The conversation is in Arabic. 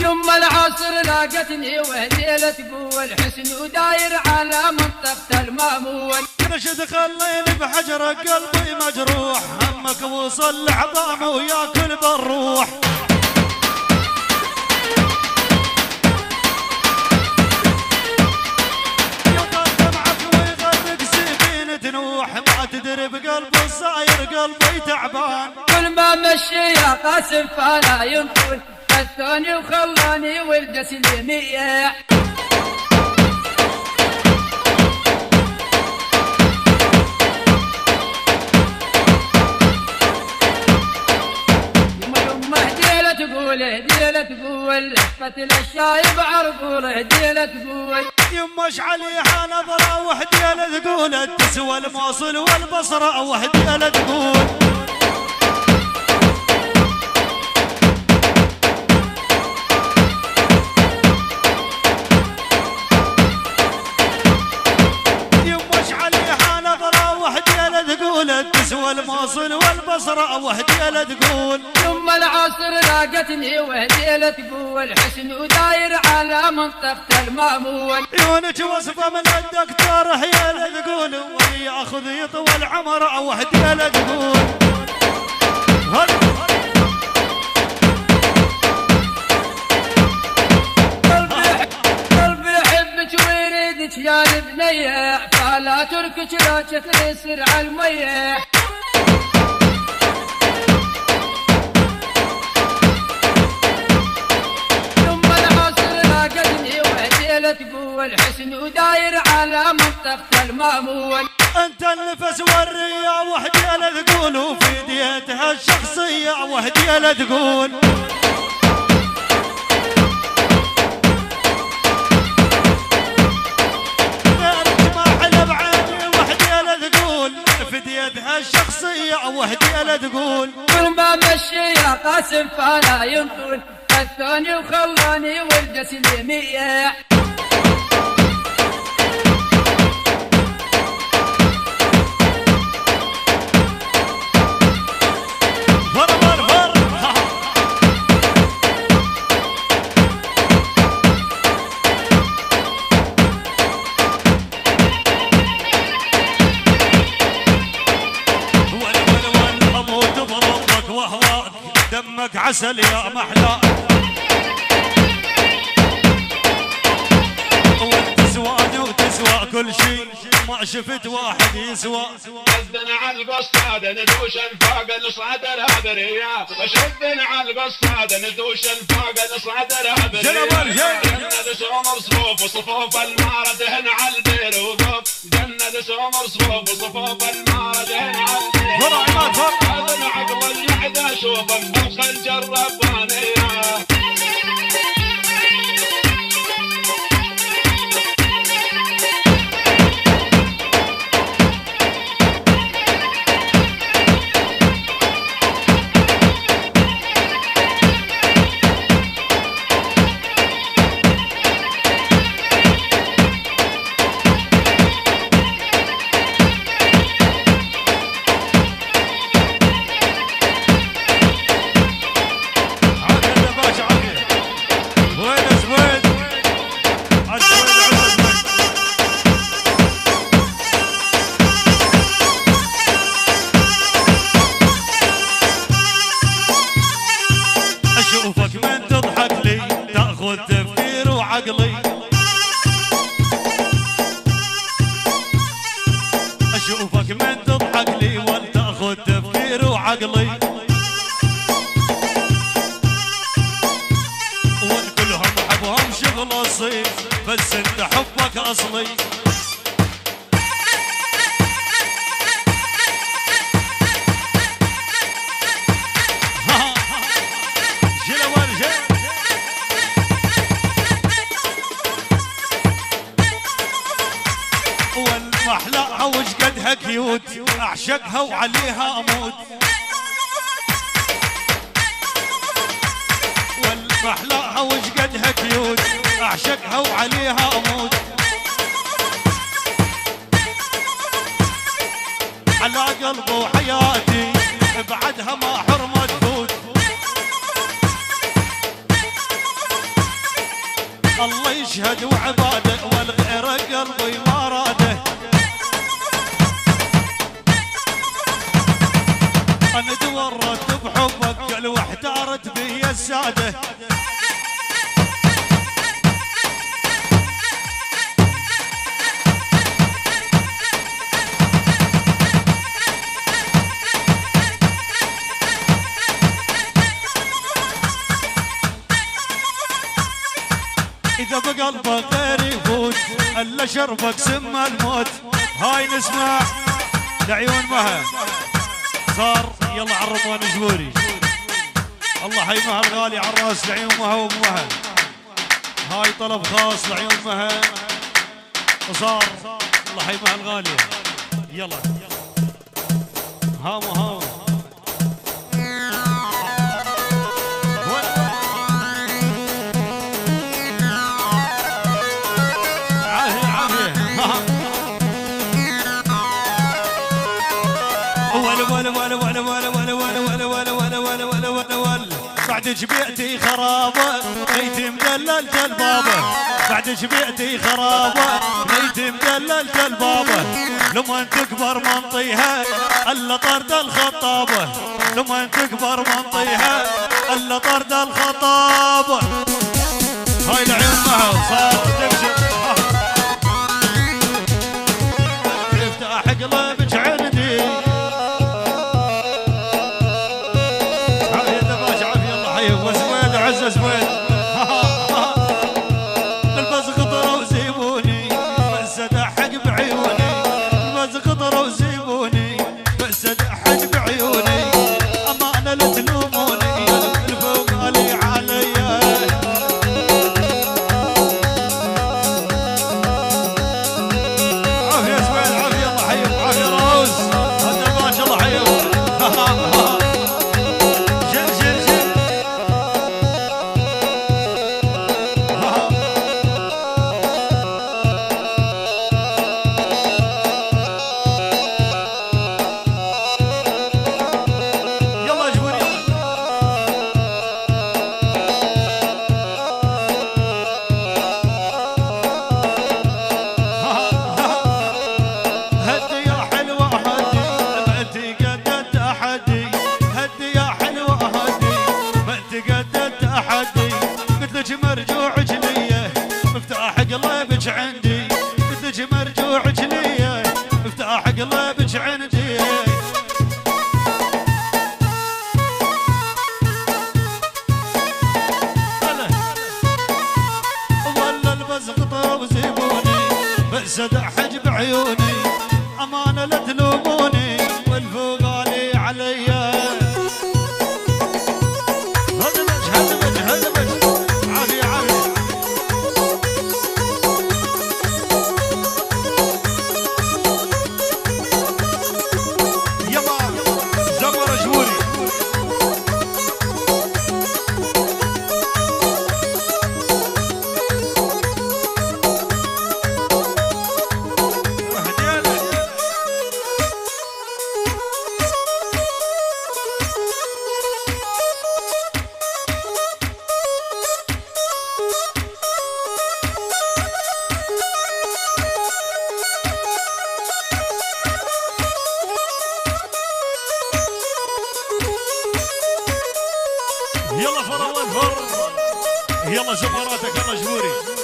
يما العصر لاقتني وهليلة تقول حسن وداير على منطقة المامون. نشد خليني بحجر قلبي مجروح، همك وصل لعظام وياكل بالروح. يطال معك ويغرق سفينة نوح، ما تدري بقلب الصاير قلبي تعبان. كل ما مشي يا قاسم فلا ينطول، خذوني وخلاني ولد سليمية. هديلة تقول لفت الشايب عرقول، هديلة تقول يما اشعليها نظرة وهديلة تقول تسوى الموصل والبصرة، وهديلة تقول يما اشعليها نظرة وهديلة تقول تسوى الموصل والبصرة، وهديلة تقول يما العصر لاقتني وهديلة تقول حسن وداير على منطقة المامون. عيونك وصفة من الدكتور هيالة تقول وياخذ يطول عمره، وهديلة تقول قلبي يحبك ويريدك يا البنية، فلا تركك لا تسر على المية. تقول حسن وداير على منطقة المامون. انت النفس والرياء وهديلة تقول، وفي ديتها الشخصية وهديلة تقول غيرك ما حلى بعيني، وهديلة تقول في ديتها الشخصية وهديلة تقول كل ما مشي يا قاسم فلا ينطول، خذوني وخلاني ولد سليمية. دمك عسل يا محلى، وتسواني وتسوى كل شيء، ما شفت واحد يسوى. شدنا على القصاد ندوش الفاق نصعد الهبرية، شدنا على القصاد ندوش الفاق نصعد الهبرية. جند سمر صفوف وصفوف المار دهن على البير وقف، جند سمر صفوف وصفوف المار دهن على البير. هذا عقل اليعد اشوفه بالخنجر ربانية. اشوفك من تضحك لي تاخذ تفكير وعقلي، اشوفك من تضحك لي وتاخذ تفكير وعقلي، وان كلهم حبهم شغل الصيف بس انت حبك اصلي. والمحلاها وش قدها كيوت، اعشقها وعليها اموت. والمحلاها وش قدها كيوت، اعشقها وعليها اموت. على قلبي وحياتي بعدها ما حرمت تفوت. الله يشهد وعباده والغير قلبي ما راده. انا تورطت بحبك قل واحتارت بي الساده. إذا بقلبك غير يفوت إلا شربك سم الموت. هاي نسمع لعيون مها صار يلا على الرمان جبوري. الله حي مها الغالي على الراس لعيون مها وامها. هاي طلب خاص لعيون مها وصار. الله حي مها الغالي يلا هاو هاو. بعدك بيئتي خرابة بيتي مدللت البابة. بعدك بيئتي خرابة بيتي مدللت البابة. لما تكبر منطيها الا طرد الخطابة. لما تكبر منطيها الا طرد الخطابة. هاي العيون معها صار تبشر. افتح قلبك عندي عز زوين. البز خطروا وزيبوني بس ادحق بعيوني. البز خطروا وزيبوني بس ادحق بعيوني. امانه لا تلوموني الفوق علي عليا. عافيه زوين عافيه الله حيهم عافيه راوز. هذا ما شاء الله حيهم. مرجوع جليه مفتاح قلبك عندي. قلت لك مرجوع جليه مفتاح قلبك عندي. ولا البز خطر وزيبوني بس ادحج بعيوني. امانه لا تلوموني والفوق علي عليا. يلا فر الله الفر. يلا زفراتك يلا جبوري.